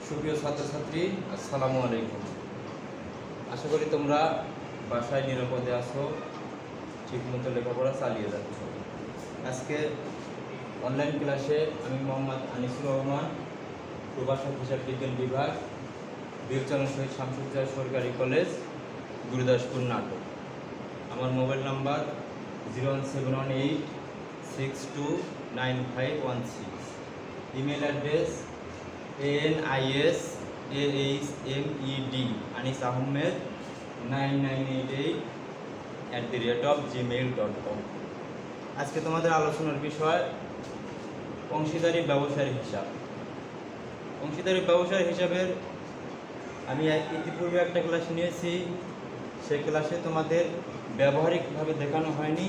সুপ্রিয় ছাত্রছাত্রী, আসসালামু আলাইকুম। আশা করি তোমরা বাসায় নিরাপদে আছো, ঠিকমতো লেখাপড়া চালিয়ে যাচ্ছ। আজকে অনলাইন ক্লাসে আমি মোহাম্মদ আনিসুর রহমান, প্রভাষক হিসাব বিজ্ঞান বিভাগ, বীরচন্দ্র শহীদ শামসুজ্জাহ সরকারি কলেজ, গুরুদাসপুর, নাটক। আমার mobile number 01718629516। Email address anisahmed99888@gmail.com। আজকে তোমাদের আলোচনার বিষয় অংশীদারি ব্যবসায়ের হিসাব। অংশীদারি ব্যবসায়ের হিসাবের আমি ইতিপূর্বে একটা ক্লাস নিয়েছি, সেই ক্লাসে তোমাদের ব্যবহারিকভাবে দেখানো হয়নি,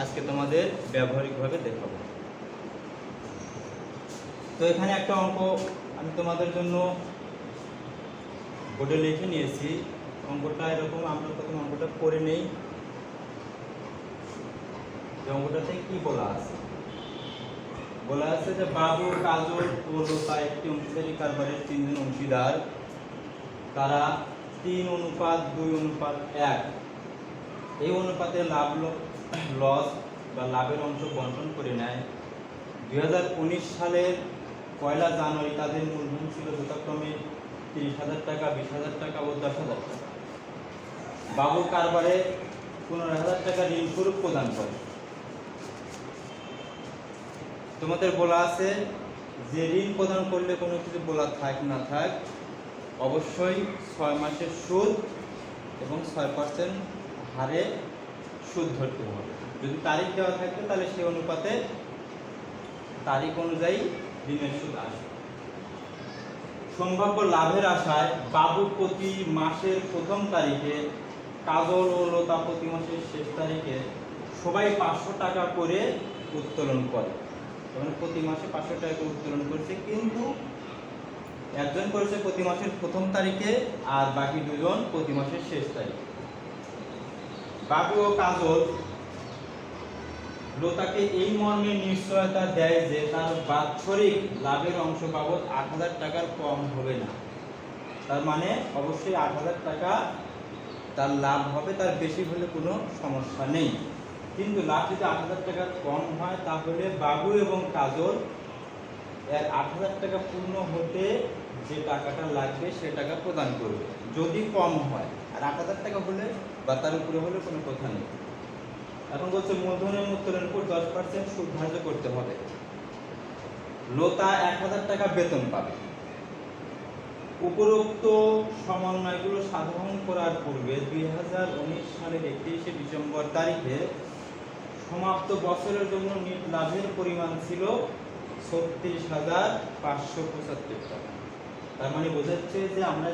আজকে তোমাদের ব্যবহারিকভাবে দেখাবো। তো এখানে একটা অঙ্ক আমি তোমাদের জন্য বোর্ডে লিখে নিয়েছি। অঙ্কটা এরকম, আমরা প্রথম অঙ্কটা করে নেই। যে অঙ্কটাতে কি বলা আছে? বলা আছে যে বাবু, কাজল ও লতা একটি অংশীদারি কারবারের তিনজন অংশীদার। তারা 3:2:1 এই অনুপাতে লাভ লস বা লাভের অংশ বন্টন করে নেয়। 2019 সালের 1 জানুয়ারি তাদের মূলধন ছিল যথাক্রমে 30,000 টাকা, 20,000 টাকা ও 10,000 টাকা। বাবু কারবারে 15,000 টাকা ঋণ স্বরূপ প্রদান করে। তোমাদের বলা আছে যে ঋণ প্রদান করলে কোনো কিছু বলা থাক না থাক, অবশ্যই 6 মাসের সুদ এবং 6% হারে সুদ ধরতে হবে। যদি তারিখ দেওয়া থাকে তাহলে সেই অনুপাতে তারিখ অনুযায়ী ঋণের সুদ আসে। সম্ভাব্য লাভের আশায় বাবু প্রতি মাসের প্রথম তারিখে, কাজল ও লতা প্রতি মাসের শেষ তারিখে সবাই 500 টাকা করে উত্তোলন করে। মানে প্রতি মাসে 500 টাকা করে উত্তোলন করছে, কিন্তু একজন করেছে প্রতি মাসের প্রথম তারিখে আর বাকি দুজন প্রতি মাসের শেষ তারিখে। বাবু ও কাজল লতাকে এই মর্মে নিশ্চয়তা দেয় যে তার বাৎসরিক লাভের অংশ বাবদ 8,000 টাকার কম হবে না। তার মানে অবশ্যই 8,000 টাকা তার লাভ হবে, তার বেশি হলে কোনো সমস্যা নেই। কিন্তু লাভ যদি 8,000 টাকার কম হয় তাহলে বাবু এবং কাজল এর 8,000 টাকা পূর্ণ হতে যে টাকাটা লাগবে সে টাকা প্রদান করবে। যদি কম হয়, আর 8,000 টাকা হলে বা তার উপরে হলে কোনো কথা নেই। এখন বলছে মূলধনের উত্তোলনের উপর 10% সুদ ধার্য করতে হবে। লতা 1,000 টাকা বেতন পাবে। উপরোক্ত সমন্বয়গুলো সাধারণ করার পূর্বে 2019 সালের 31শে ডিসেম্বর তারিখে সমাপ্ত বছরের জন্য নিট লাভের পরিমাণ ছিল 36,575 টাকা। তার মানে বোঝাচ্ছে যে আমরা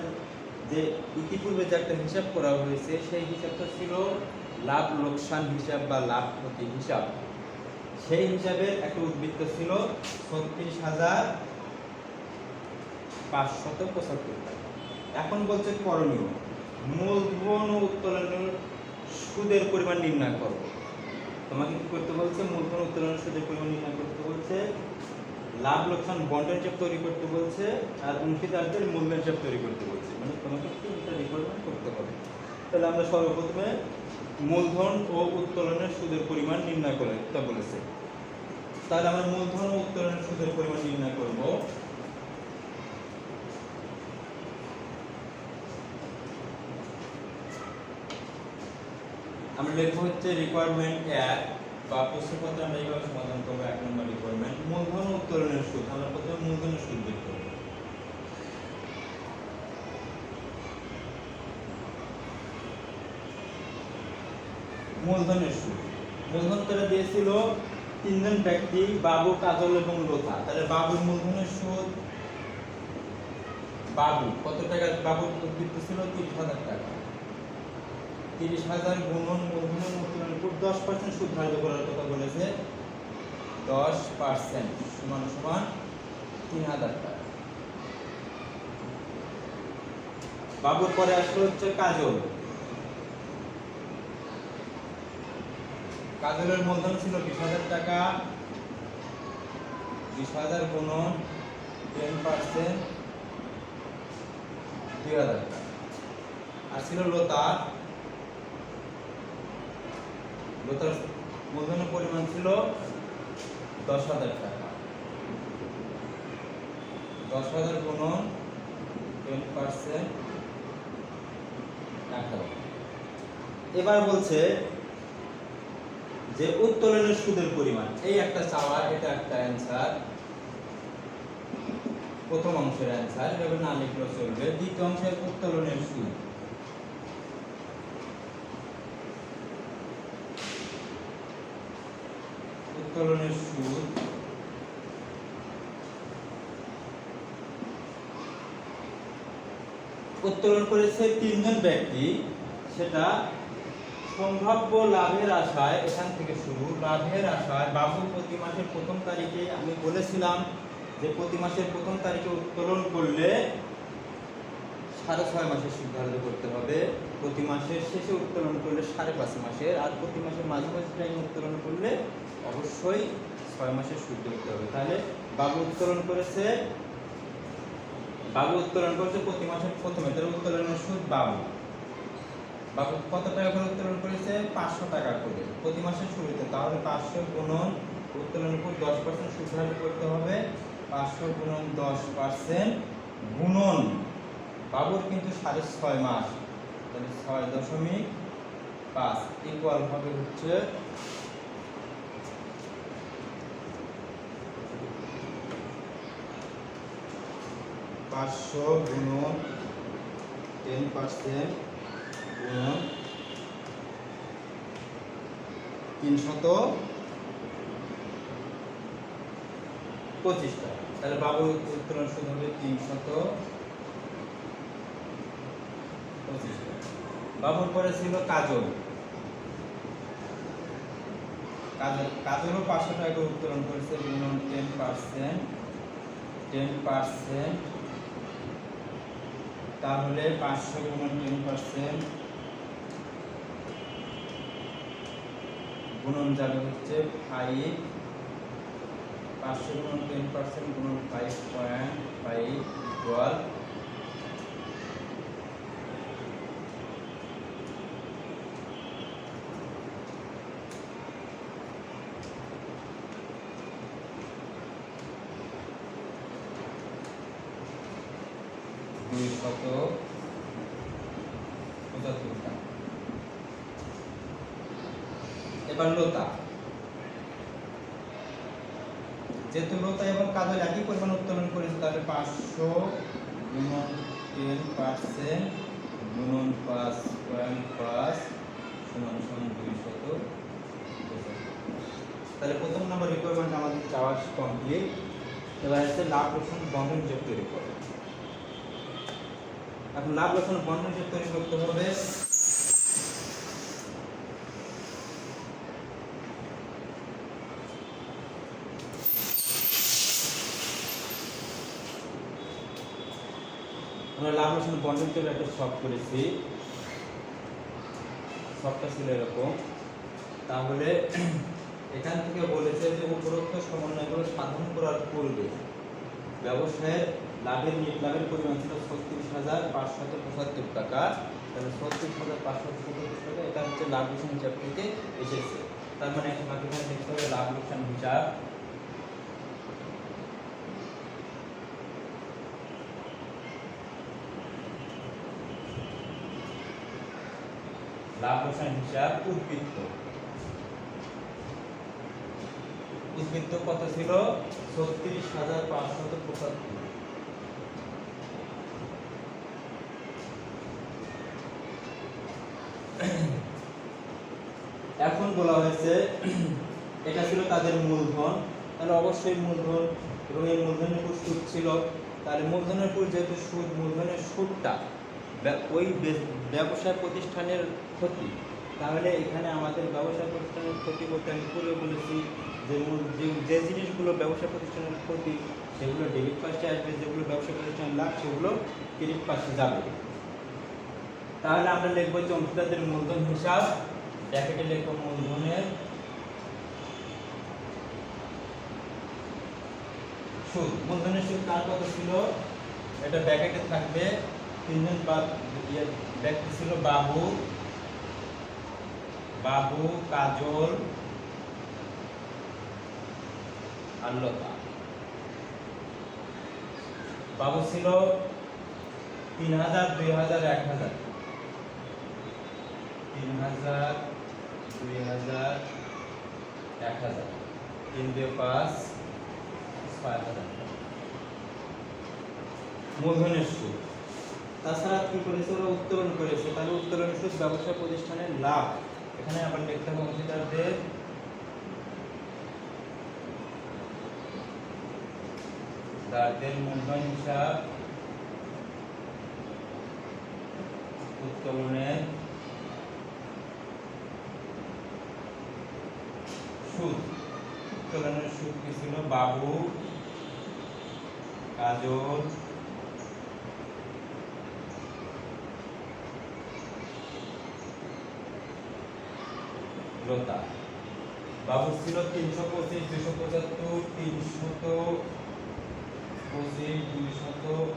যে ইতিপূর্বে যে একটা হিসাব করা হয়েছে সেই হিসাবটা ছিল লাভ লোকসান হিসাব বা লাভ ক্ষতি হিসাব। সেই হিসাবের একটা উদ্বৃত্ত ছিল 36,575 টাকা। এখন বলছে করণীয়, মূলধন ও উত্তোলনের সুদের পরিমাণ নির্ণয় করো। তোমাকে কি করতে বলছে? মূলধন উত্তোলনের সুদের পরিমাণ নির্ণয় করতে বলছে, লাভ লোকসান বন্ডের হিসাব তৈরি করতে বলছে, আর অংশীদারদের মূল্যের হিসাব তৈরি করতে বলছে। মানে তোমাকে তিনটা রিকোয়ারমেন্ট করতে হবে। তাহলে আমরা সর্বপ্রথমে মূলধন ও উত্তোলনের সুদের পরিমাণ নির্ণয় করতে বলেছে। তাহলে আমরা মূলধন ও উত্তোলনের সুদের পরিমাণ নির্ণয় করব। আমরা লিখবো হচ্ছে রিকোয়ারমেন্ট 1 বা প্রশ্নপত্রে আমরা এইভাবে সমাধান করবো। 1 নম্বর রিকোয়ারমেন্ট মূলধন ও উত্তোলনের সুদ। আমরা প্রথমে মূলধনের সুদ বের করব। মূলধনের সুদ, মূলধন তারা দিয়েছিল তিনজন ব্যক্তি, বাবু, কাজল এবং লতা। তাহলে বাবুর মূলধনের সুদ, বাবু কত টাকা? বাবুর উদ্বৃত্ত ছিল 30,000 টাকা। 30,000 গুণন মূলধনের উত্তোলনের উপর 10% সুদ ধার্য করার কথা বলেছে। 10% সমান সমান 3,000 টাকা। বাবুর পরে আসলো হচ্ছে কাজল। কাজলের মূলধন ছিল 20,000 টাকা। 20,000 গুণন 10% 2000 টাকা। আর ছিল লোতার মূলধনের পরিমাণ ছিল 10,000 টাকা। 10,000 গুণন 10% 18। এবার বলছে যে উত্তোলনের সুদের পরিমাণ, এই একটা চাওয়া, এটা একটা অ্যান্সার, প্রথম অংশের অ্যান্সার, এভাবে না লিখলেও চলবে। দ্বিতীয় অংশের উত্তোলনের সুদ, উত্তোলনের সুদ উত্তোলন করেছে 3 জন ব্যক্তি, সেটা সম্ভাব্য লাভের আশায়, এখান থেকে শুরু, লাভের আশায় বাবু প্রতি মাসের প্রথম তারিখে, আমি বলেছিলাম যে প্রতি মাসের প্রথম তারিখে উত্তোলন করলে 6.5 মাসের সুদ ধার্য করতে হবে, প্রতি মাসের শেষে উত্তোলন করলে 5.5 মাসের, আর প্রতি মাসের মাঝামাঝি টাইমে উত্তোলন করলে অবশ্যই 6 মাসের সুদ দিতে হবে। তাহলে বাবু উত্তোলন করেছে প্রতি মাসের প্রথমে, তাহলে উত্তোলনের সুদ বাবু কত টাকা করে উত্তোলন করেছে? 500 টাকা করে প্রতি মাসের শুরুতে। তাহলে 500 গুণন উত্তোলনের উপর 10% সুদ ধার্য করতে হবে, 500 গুণন 10% গুণন বাবুর কিন্তু 6.5 মাস, তাহলে 6.5 ইকুয়াল হবে হচ্ছে 500 গুণন 10% গুণন 325 টাকা। তাহলে বাবুর উত্তোলন সুদ হবে 325 টাকা। বাবুর পরে ছিল কাজলও 500 টাকা করে উত্তোলন করেছে, গুণন 10%, তাহলে 500 গুণন 10% গুণন যাবে হচ্ছে 5, 500 গুণন 10% গুণন 5.5 ইকুয়াল এবার লোতা, যেহেতু লোতা এবং কাজল একই পরিমাণ উত্তোলন করেছে, তাহলে 500 গুণন 10% গুণন 5.5 সমান 200। তাহলে প্রথম নম্বর রিকোয়ারমেন্ট আমাদের চাওয়া কমপ্লিট। এবার হচ্ছে লাভ লোকসান বন্ধন হিসাব তৈরি করবে। এখন লাভ লোকসান বন্ধন হিসাব তৈরি করতে হবে। আমরা লাভ লোকসান বন্ধন হিসাবে একটা শখ করেছি, শখটা ছিল এরকম। তাহলে এখান থেকে বলেছে যে উপরোক্ত সমন্বয়গুলো সাধন করার পূর্বে ব্যবসায়ের নেট লাভের পরিমাণ ছিল 36,575 টাকা। তাহলে 36,575 টাকা, এটা হচ্ছে লাভ লোকসান হিসাব থেকে এসেছে। তার মানে আমাকে এখানে দেখতে হবে লাভ লোকসান হিসাব। লাভ লোকসান হিসাব উদ্বৃত্ত কত ছিল? 36,575। এখন বলা হয়েছে এটা ছিল তাদের মূলধন, তাহলে অবশ্যই মূলধন এবং এই মূলধনের উপর সুদ ছিল। তাহলে মূলধনের উপর যেহেতু সুদ, মূলধনের সুদটা ওই ব্যবসা প্রতিষ্ঠানের ক্ষতি, তাহলে এখানে আমাদের ব্যবসা প্রতিষ্ঠানের ক্ষতি বলতে আমি পূর্বে বলেছি যে জিনিসগুলো ব্যবসা প্রতিষ্ঠানের ক্ষতি সেগুলো ডেবিট পাশে আসবে, যেগুলো ব্যবসা প্রতিষ্ঠানের লাভ সেগুলো ক্রেডিট পাশে যাবে। তাহলে আমরা লিখব যে অংশীদারদের মূলধন হিসাব, ব্র্যাকেটে লিখব মূলধনের সুদ। মূলধনের সুদ কার কত ছিল এটা ব্র্যাকেটে থাকবে, তিনজন ব্যক্তি ছিল বাবু, কাজল আর লতা। বাবু ছিল 3000, 2000, 1000, 3000, 2000, 1000, 3 দিয়ে 5, 6000 মূলধনের সুদ। তাছাড়া কি করেছে, ওরা উত্তোলন করেছে, তাহলে উত্তোলনের সুদ ব্যবসা প্রতিষ্ঠানের লাভ। এখানে আবার লিখতে হবে অংশীদারদের মূলধন হিসাব উত্তোলনের সুদ। উত্তোলনের সুদ কি ছিল? বাবু, কাজল, লতা। বাবু ছিল 325, 275, 325, 275,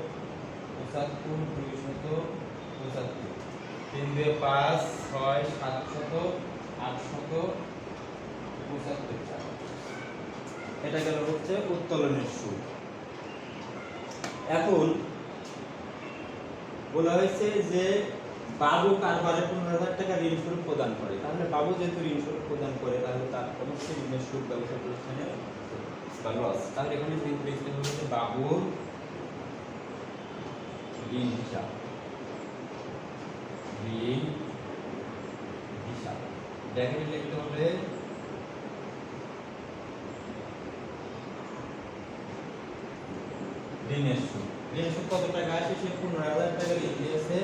275, 3 দিয়ে 5, 6, 700, 875 টাকা। এটা গেল হচ্ছে উত্তোলনের সুদ। এখন বলা হয়েছে যে বাবু কারবারে 15,000 টাকা ঋণ স্বরূপ প্রদান করে। তাহলে বাবু যেহেতু ঋণ স্বরূপ প্রদান করে, তাহলে তার অবশ্যই ঋণের সুদ ব্যবসা প্রতিষ্ঠানে লস। তাহলে এখানে লিখতে হবে যে বাবুর ঋণ হিসাব, ব্র্যাকেটে লিখতে হবে ঋণের সুদ। ঋণের সুদ কত টাকা আসে? সে 15,000 টাকা ঋণ দিয়েছে।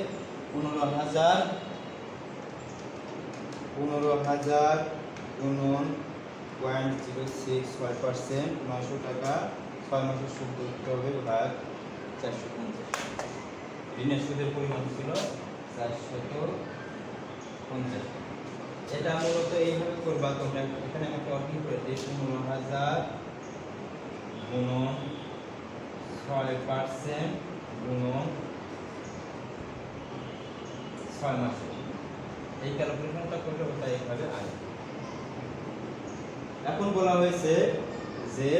15,000 গুণন 0.06%, 900 টাকা, 6 মাসের সুদ করতে হবে ভাগ 450। ঋণের সুদের পরিমাণ ছিল 450। এটা মূলত এইভাবে করবা তোমরা। এখানে আমি একটা অর্থ করে দিই, 15,000 গুণন 6% গুণন 6 মাসে। এই ক্যালকুলেশনটা করলে ওটা এইভাবে আসবে। এখন বলা হয়েছে যে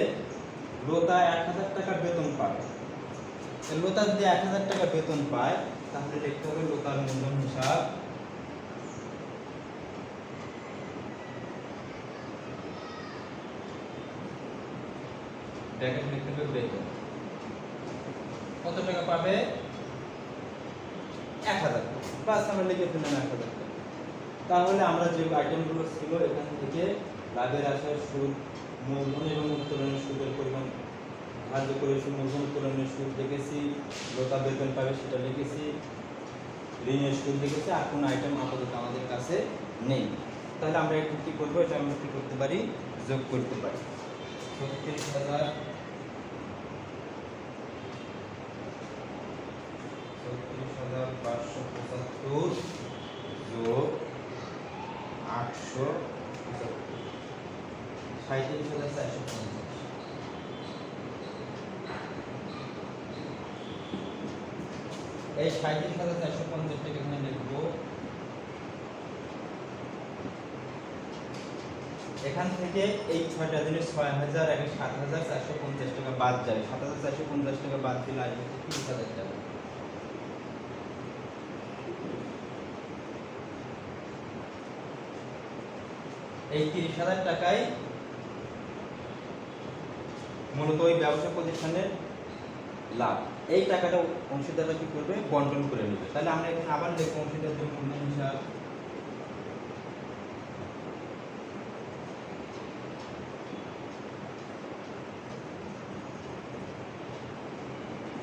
লতা 1000 টাকা বেতন পায়। লতা যদি 1000 টাকা বেতন পায়, তাহলে লিখতে হবে লতার মূলধন হিসাব ব্র্যাকেট লিখতে হবে বেতন। কত টাকা পাবে? 1000 টাকা। বাস আমরা লিখে ফেললাম 1000 টাকা। তাহলে আমরা যে আইটেমগুলো ছিল এখান থেকে লাভের আশায় সুদ, মূলধন এবং উত্তোলনের সুদের পরিমাণ ধার্য করেছি। মূলধন উত্তোলনের সুদ লিখেছি, লতা বেতন পাবে সেটা লিখেছি, ঋণের সুদ লিখেছি। আর কোনো আইটেম আপাতত আমাদের কাছে নেই। তাহলে আমরা একটু কি করবো? এটা আমরা কি করতে পারি? যোগ করতে পারি। 36,000 575 যোগ 875, 37,450। এই 37,450 টাকা এখানে লিখবো। এখান থেকে এই 6টা দিনে 6,000 আগে 7,450 টাকা বাদ যায়। 7,450 টাকা বাদ দিলে আসবে 30,000 টাকা। এই 30,000 টাকায় মূলত ওই ব্যবসা প্রতিষ্ঠানের লাভ। এই টাকাটা অংশীদাররা কি করবে? বন্টন করে নেবে। তাহলে আমরা এখানে আবার লিখবো অংশীদারদের মূলধন হিসাব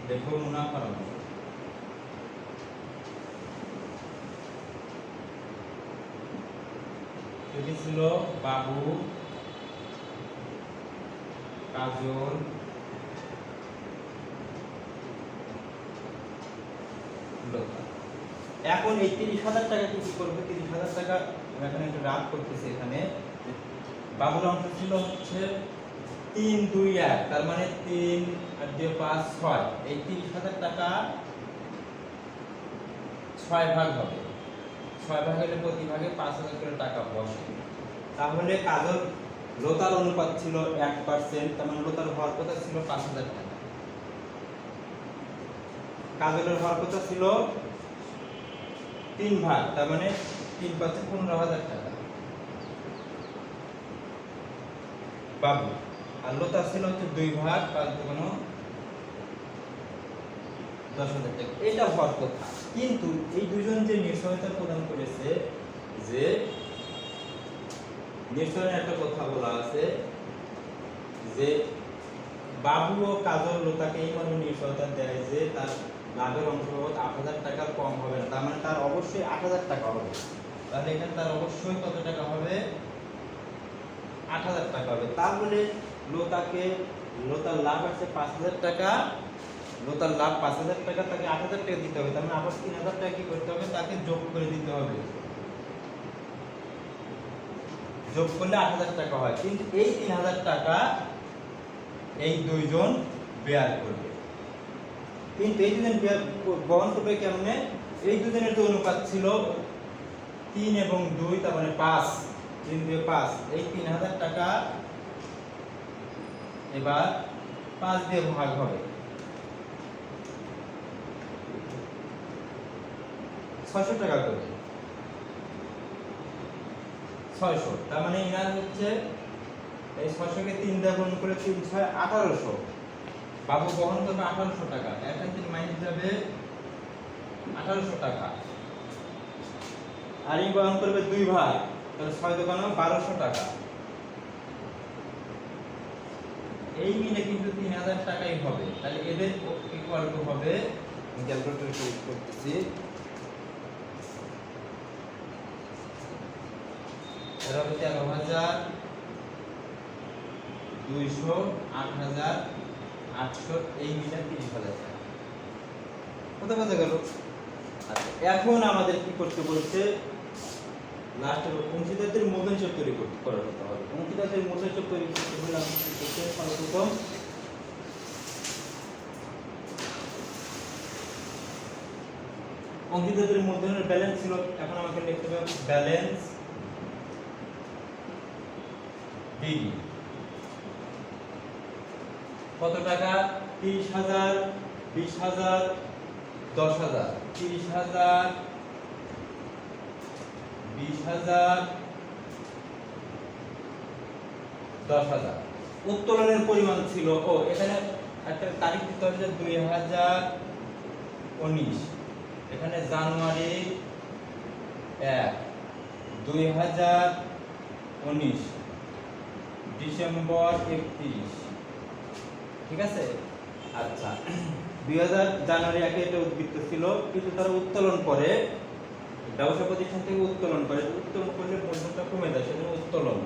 দেখো মুনাফার অংশ। এটি ছিল বাবু, কাজল, লতা। এখন এই 30,000 টাকা কি করবে? 30,000 টাকা এখানে একটা রাগ করতেছে। এখানে বাবুর অংশ ছিল হচ্ছে 3, 2, 1, তার মানে 3 আর 2, 5, 6। এই 30,000 টাকা 6 ভাগ হবে, 6 ভাগ হলে প্রতি ভাগে 5,000 করে টাকা বসে। তাহলে কাজল লতার অনুপাত ছিল 1%, তার মানে লতার হওয়ার কথা ছিল 5,000 টাকা, কাজলের হওয়ার কথা ছিল 3 ভাগ, তার মানে 3% 15,000 টাকা বাবু। আর লতা ছিল হচ্ছে 2 ভাগ, 5 দুগুণ 10,000 টাকা, এটা হওয়ার কথা। কিন্তু এই দুজন যে নিশ্চয়তা প্রদান করেছে, যে নিশ্চয়ের একটা কথা বলা আছে যে বাবু ও কাজল লতাকে এই মর্মে নিশ্চয়তা দেয় যে তার লাভের অংশ 8,000 টাকা কম হবে না, তার মানে তার অবশ্যই 8,000 টাকা হবে। তাহলে এখানে তার অবশ্যই কত টাকা হবে? 8,000 টাকা হবে। তাহলে লতার লাভ আছে 5,000 টাকা, লতার লাভ 5,000 টাকা, তাকে 8,000 টাকা দিতে হবে, তার মানে আবার 3,000 টাকা কি করতে হবে? তাকে যোগ করে দিতে হবে, যোগ করলে 8,000 টাকা হয়। কিন্তু এই 3,000 টাকা এই দুইজন বেয়ার করবে, কিন্তু এই দুজন বহন করবে কেমনে? এই দুজনের যে অনুপাত ছিল 3 এবং 2, তার মানে 5, 3 দিয়ে 5, এই 3,000 টাকা এবার 5 দিয়ে ভাগ হবে, 600 টাকা করে, 600, তার মানে ইনার হচ্ছে এই 600 কে 3 দিয়ে গুণ করে 3 6 1800, বাবু বহন করবে 1800 টাকা, এখান থেকে মাইনাস যাবে 1800 টাকা, আর এই বহন করবে 2 ভাগ, তাহলে 6 দোকানে 1200 টাকা, এই মিলে কিন্তু 3,000 টাকাই হবে। তাহলে এদের ইকুয়াল টু হবে, ক্যালকুলেটর ইউজ করতেছি, এর হবে 13,000, 200, 8,000, 800, এই মিলে 30,000 টাকা। কত বোঝা গেল? আচ্ছা, এখন আমাদের কি করতে বলছে? লাস্টে অংশীদারদের মূলধন হিসাব তৈরি করতে হবে। অংশীদারদের মূলধন হিসাব তৈরি করতে হলে আমরা কি করতে হবে? সর্বপ্রথম অংশীদারদের মূলধনের ব্যালেন্স ছিল, এখন আমাকে লিখতে হবে ব্যালেন্স ডিডি। কত টাকা? 30,000, 20,000, 10,000, 30,000, 20,000, 10,000। উত্তোলনের পরিমাণ ছিল, এখানে একটা তারিখ দিতে হবে যে 2019, এখানে জানুয়ারি 1, 2019, ডিসেম্বর 31, ঠিক আছে? আচ্ছা, 2000 জানুয়ারি 1 এটা উদ্বৃত্ত ছিল, কিন্তু তারা উত্তোলন করে, ব্যবসা প্রতিষ্ঠান থেকে উত্তোলন করে, উত্তোলন করলে মূলধনটা কমে যায়, সেজন্য উত্তোলন।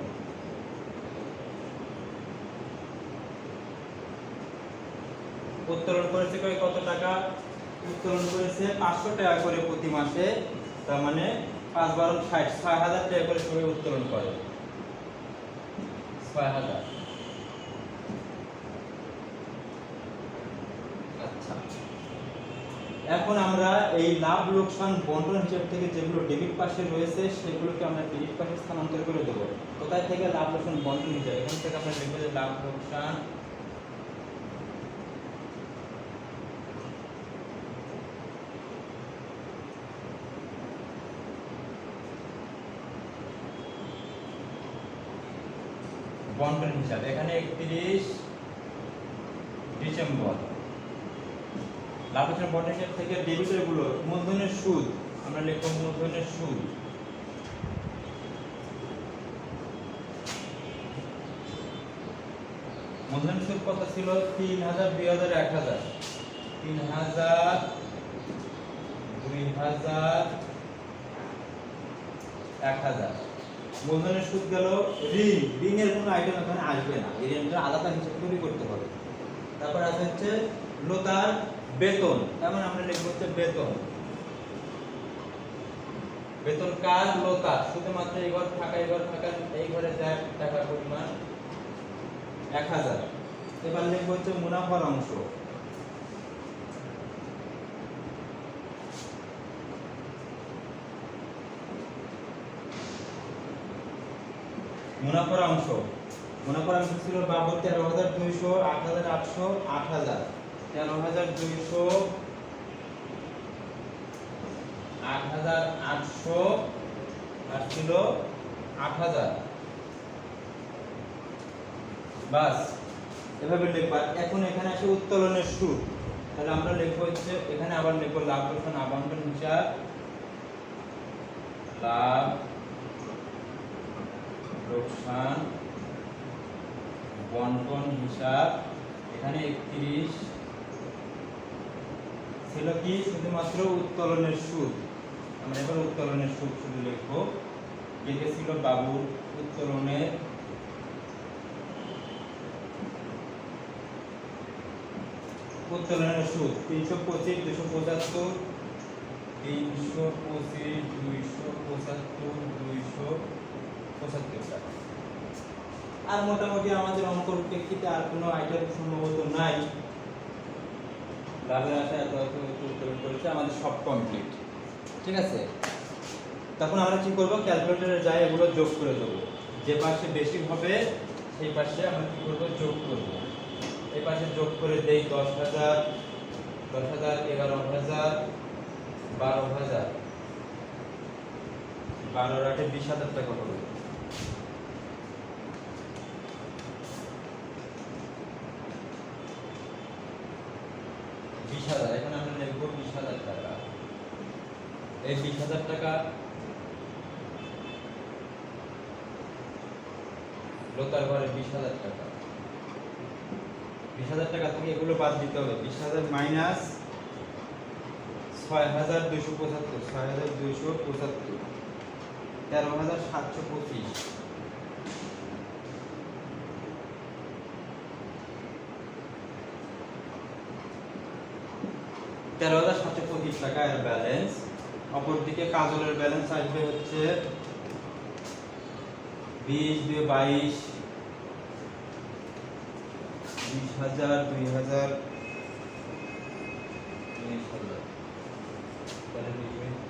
উত্তোলন করেছে কত টাকা? উত্তোলন করেছে 500 টাকা করে প্রতি মাসে, তার মানে 5 12 60, 6,000 টাকা করে সবাই উত্তোলন করে, 6,000। আচ্ছা, এখন আমরা এই লাভ লোকসান বন্টন হিসাব থেকে যেগুলো ডেবিট পাশে রয়েছে সেগুলোকে আমরা ক্রেডিট পাশে স্থানান্তর করে দেবো। কোথায় থেকে? লাভ লোকসান বন্টন হিসাব, এখান থেকে আমরা লিখব যে লাভ লোকসান বন্টন হিসাব, এখানে 31 ডিসেম্বর। লাভ লোকসান বন্টন হিসাব থেকে ডেবিটের গুলো মূলধনের সুদ আমরা লিখব মূলধনের সুদ, মূলধনের সুদ কত ছিল? 3,000, 2,000, 1,000, 3,000, 2,000, 1,000। মূলধনের সুদ গেল। ঋণের কোনো আইটেম এখানে আসবে না, এই ঋণটা আলাদা হিসাব তৈরি করতে হবে। তারপর আছে হচ্ছে লতার বেতন, তেমন আমরা লিখব হচ্ছে বেতন। বেতন কার? লতার। শুধুমাত্র এই ঘর থাকা, এই ঘরে যা টাকা পরিমাণ 1,000। এবার লিখব হচ্ছে মুনাফার অংশ, মুনাফার অংশ ছিল বাবদ 13,200, 8,800, 8,000। 13,200, 8,800 আর ছিল 8,000। বাস এভাবে লিখবা। এখন এখানে আসে উত্তোলনের সুদ। তাহলে আমরা লিখবো হচ্ছে এখানে আবার লিখবো লাভ লোকসান আবন্টন হিসাব, লাভ লোকসান বন্টন হিসাব। এখানে 31 ছিল কি শুধুমাত্র উত্তোলনের সুদ। আমরা এবার উত্তোলনের সুদ শুধু লিখবো। যেটা ছিল বাবুর উত্তোলনের সুদ 325, 275, 325, 275, 275 টাকা। আর মোটামুটি আমাদের অঙ্কর প্রেক্ষিতে আর কোনো আইটেম সম্ভবত নাই। লাভের আশায় উত্তোলন করেছে, আমাদের সব কমপ্লিট। ঠিক আছে, তখন আমরা কি করব, ক্যালকুলেটরে যাই এগুলো যোগ করে দেবো। যে পাশে বেশি হবে সেই পাশে আমরা কি করব, যোগ করব। এই পাশে যোগ করে দেই 10,000, 10,000, 11,000, 12,000, 12 8 20,000 টাকা হবে। এখানে আমরা লিখবো 20,000 টাকা। এই 20,000 টাকা লোতার ঘরে 20,000 টাকা। 20,000 টাকা থেকে এগুলো বাদ দিতে হবে। 20,000 মাইনাস 6,275, 6,275, 13,725, 13,725 টাকা এর ব্যালেন্স। অপরদিকে কাজলের ব্যালেন্স আসবে হচ্ছে 20, 22, 20,000, 2,000, 20,000, তাহলে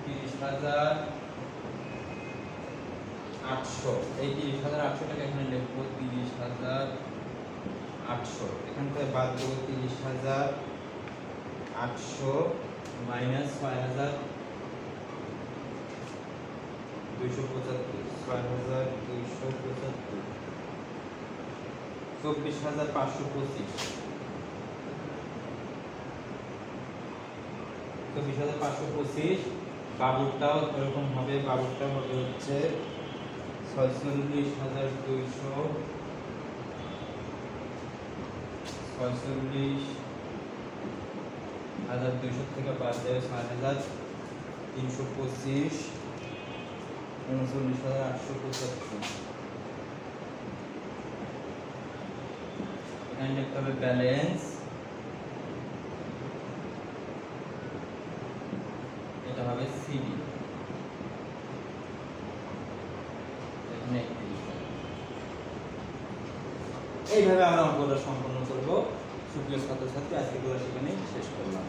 30,800। এই 30,800 টাকা এখানে লিখবো 30,800। এখান থেকে বাদ দেবো 30,800 মাইনাস 6,275, 6,275, 24,525, 24,525। বাবুরটাও এরকম হবে, বাবুরটা হবে হচ্ছে 46,200, 46,200 থেকে বাদ দেবে 6,325, 39,875। এখানে লিখতে হবে ব্যালেন্স, এটা হবে সিডি। এখানে 31। এইভাবে আমরা অঙ্কটা সম্পন্ন করব। সুপ্রিয় ছাত্রছাত্রী, আজকে ক্লাস এখানেই শেষ করলাম।